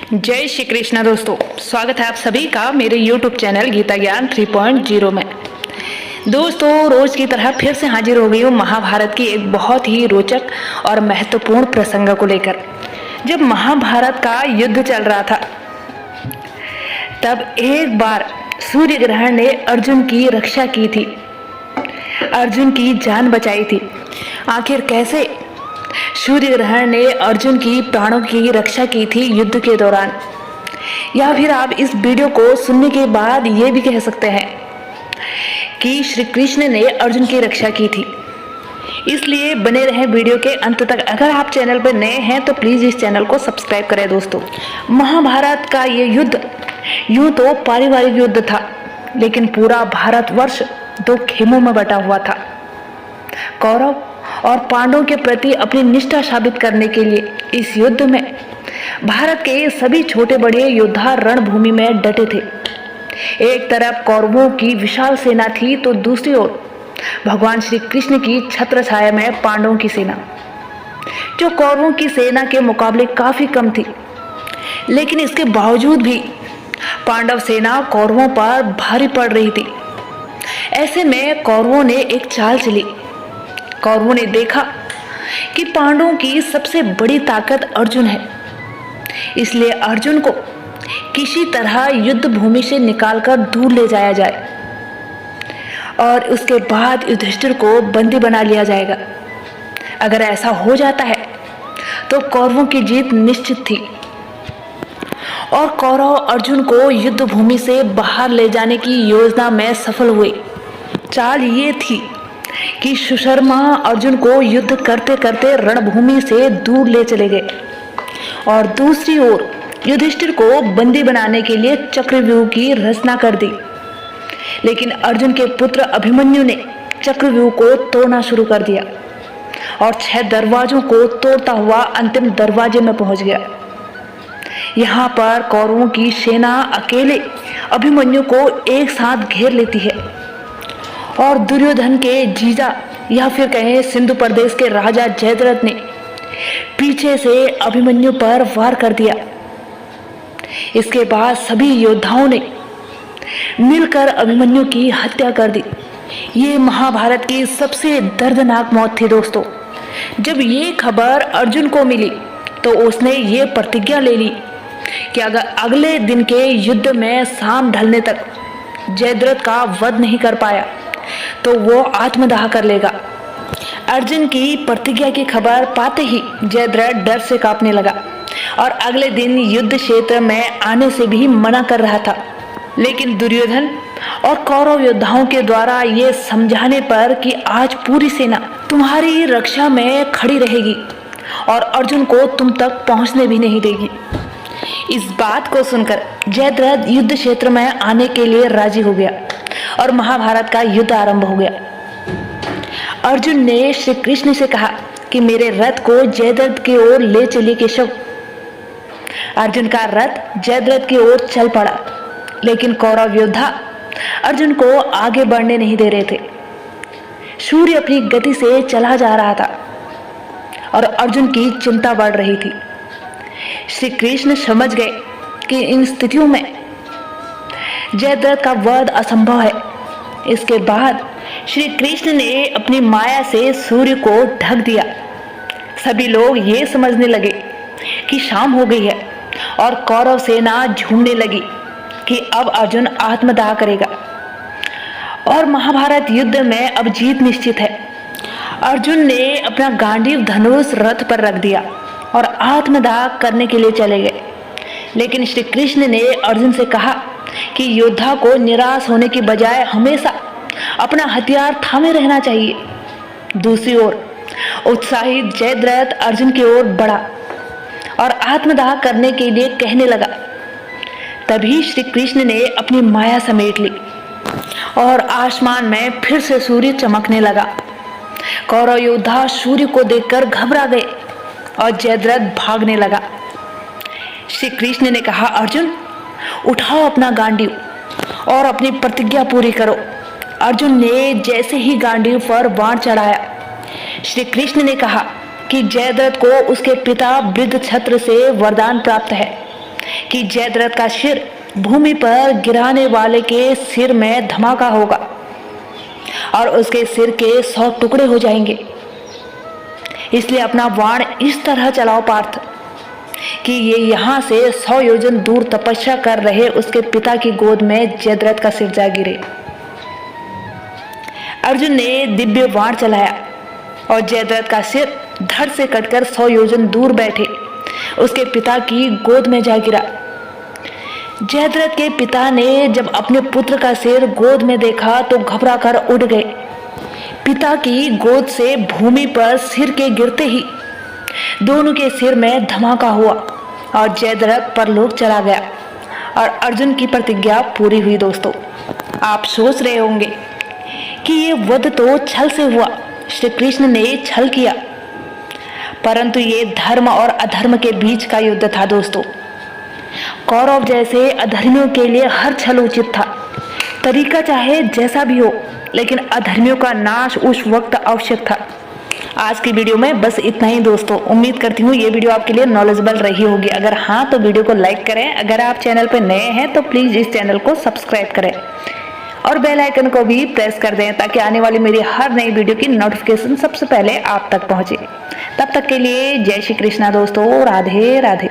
जय श्री कृष्णा दोस्तों, स्वागत है आप सभी का मेरे YouTube चैनल गीता ज्ञान 3.0 में। दोस्तों, रोज की तरह फिर से हाजिर हो गई हूँ महाभारत की एक बहुत ही रोचक और महत्वपूर्ण प्रसंग को लेकर। जब महाभारत का युद्ध चल रहा था तब एक बार सूर्य ग्रहण ने अर्जुन की रक्षा की थी, अर्जुन की जान बचाई थी। आखिर कैसे सूर्य ग्रहण ने अर्जुन की प्राणों की रक्षा की थी युद्ध के दौरान, या फिर आप इस वीडियो को सुनने के बाद ये भी कह सकते हैं कि श्री कृष्ण ने अर्जुन की रक्षा की थी। इसलिए बने रहें वीडियो के अंत तक। अगर आप चैनल पर नए हैं तो प्लीज इस चैनल को सब्सक्राइब करें। दोस्तों, महाभारत का ये युद्ध यूं तो पारिवारिक युद्ध था, लेकिन पूरा भारतवर्ष दो खेमों में बटा हुआ था। कौरव और पांडवों के प्रति अपनी निष्ठा साबित करने के लिए इस युद्ध में भारत के सभी छोटे बड़े योद्धा रणभूमि में डटे थे। एक तरफ कौरवों की विशाल सेना थी तो दूसरी ओर भगवान श्री कृष्ण की छत्र छाया में पांडवों की सेना, जो कौरवों की सेना के मुकाबले काफी कम थी। लेकिन इसके बावजूद भी पांडव सेना कौरवों पर भारी पड़ रही थी। ऐसे में कौरवों ने एक चाल चली। कौरवों ने देखा कि पांडवों की सबसे बड़ी ताकत अर्जुन है, इसलिए अर्जुन को किसी तरह युद्ध भूमि से निकालकर दूर ले जाया जाए और उसके बाद युधिष्ठिर को बंदी बना लिया जाएगा। अगर ऐसा हो जाता है तो कौरवों की जीत निश्चित थी और कौरव अर्जुन को युद्ध भूमि से बाहर ले जाने की योजना में सफल हुए। चाल ये थी कि सुशर्मा अर्जुन को युद्ध करते करते रणभूमि से दूर ले चले गए और दूसरी ओर युधिष्ठिर को बंदी बनाने के लिए चक्रव्यूह की रचना कर दी। लेकिन अर्जुन के पुत्र अभिमन्यु ने चक्रव्यूह को तोड़ना शुरू कर दिया और 6 दरवाजों को तोड़ता हुआ अंतिम दरवाजे में पहुंच गया। यहाँ पर कौरवों की सेना अकेले अभिमन्यु को एक साथ घेर लेती है और दुर्योधन के जीजा या फिर कहें सिंधु प्रदेश के राजा जयद्रथ ने पीछे से अभिमन्यु पर वार कर दिया। इसके बाद सभी योद्धाओं ने मिलकर अभिमन्यु की हत्या कर दी। ये महाभारत की सबसे दर्दनाक मौत थी। दोस्तों, जब ये खबर अर्जुन को मिली तो उसने ये प्रतिज्ञा ले ली कि अगर अगले दिन के युद्ध में शाम ढलने तक जयद्रथ का वध नहीं कर पाया तो वो आत्मदाह कर लेगा। अर्जुन की प्रतिज्ञा की खबर पाते ही जयद्रथ डर से कांपने लगा और अगले दिन युद्ध क्षेत्र में आने से भी मना कर रहा था। लेकिन दुर्योधन और कौरव योद्धाओं के द्वारा ये समझाने पर कि आज पूरी सेना तुम्हारी रक्षा में खड़ी रहेगी और अर्जुन को तुम तक पहुंचने भी नहीं देगी, इस बात को सुनकर जयद्रथ युद्ध क्षेत्र में आने के लिए राजी हो गया और महाभारत का युद्ध आरंभ हो गया। अर्जुन ने श्री कृष्ण से कहा कि मेरे रथ को जयद्रथ की ओर ले चलिए केशव। अर्जुन का रथ जयद्रथ की ओर चल पड़ा, लेकिन कौरव योद्धा अर्जुन को आगे बढ़ने नहीं दे रहे थे। सूर्य अपनी गति से चला जा रहा था और अर्जुन की चिंता बढ़ रही थी। श्री कृष्ण समझ गए कि इन स्थितियों में जयद्रथ का वध असंभव है। इसके बाद श्री कृष्ण ने अपनी माया से सूर्य को ढक दिया। सभी लोग ये समझने लगे कि शाम हो गई है और कौरव सेना झूमने लगी कि अब अर्जुन आत्मदाह करेगा और महाभारत युद्ध में अब जीत निश्चित है। अर्जुन ने अपना गांडीव धनुष रथ पर रख दिया और आत्मदाह करने के लिए चले गए। लेकिन श्री कृष्ण ने अर्जुन से कहा कि योद्धा को निराश होने की बजाय हमेशा अपना हथियार थामे रहना चाहिए। दूसरी ओर उत्साहित जयद्रथ अर्जुन की ओर बढ़ा और आत्मदाह करने के लिए कहने लगा। तभी श्री कृष्ण ने अपनी माया समेट ली और आसमान में फिर से सूर्य चमकने लगा। कौरव योद्धा सूर्य को देखकर घबरा गए और जयद्रथ भागने लगा। श्री कृष्ण ने कहा, अर्जुन उठाओ अपना गांडीव और अपनी प्रतिज्ञा पूरी करो। अर्जुन ने जैसे ही गांडीव पर बाण चढ़ाया, श्री कृष्ण ने कहा कि जयद्रथ को उसके पिता वृद्धछत्र से वरदान प्राप्त है कि जयद्रथ का सिर भूमि पर गिराने वाले के सिर में धमाका होगा और उसके सिर के 100 टुकड़े हो जाएंगे। इसलिए अपना बाण इस तरह चलाओ पार्थ कि ये यहाँ से 100 योजन दूर तपस्या कर रहे उसके पिता की गोद में जयद्रथ का सिर जा गिरे। अर्जुन ने दिव्य बाण चलाया और जयद्रथ का सिर धड़ से कटकर 100 योजन दूर बैठे उसके पिता की गोद में जा गिरा। जयद्रथ के पिता ने जब अपने पुत्र का सिर गोद में देखा तो घबरा कर उठ गए। पिता की गोद से भूमि पर सिर के गिरते ही दोनों के सिर में धमाका हुआ और जयद्रथ परलोक चला गया और अर्जुन की प्रतिज्ञा पूरी हुई। दोस्तों, आप सोच रहे होंगे कि ये वध तो छल से हुआ, श्री कृष्ण ने छल किया, परंतु ये धर्म और अधर्म के बीच का युद्ध था। दोस्तों, कौरव जैसे अधर्मियों के लिए हर छल उचित था। तरीका चाहे जैसा भी हो, लेकिन अधर्मियों का नाश उस वक्त आवश्यक था। आज की वीडियो में बस इतना ही दोस्तों। उम्मीद करती हूँ ये वीडियो आपके लिए नॉलेजेबल रही होगी। अगर हाँ तो वीडियो को लाइक करें। अगर आप चैनल पर नए हैं तो प्लीज़ इस चैनल को सब्सक्राइब करें और बेल आइकन को भी प्रेस कर दें ताकि आने वाली मेरी हर नई वीडियो की नोटिफिकेशन सबसे पहले आप तक पहुंचे। तब तक के लिए जय श्री कृष्णा दोस्तों। राधे राधे।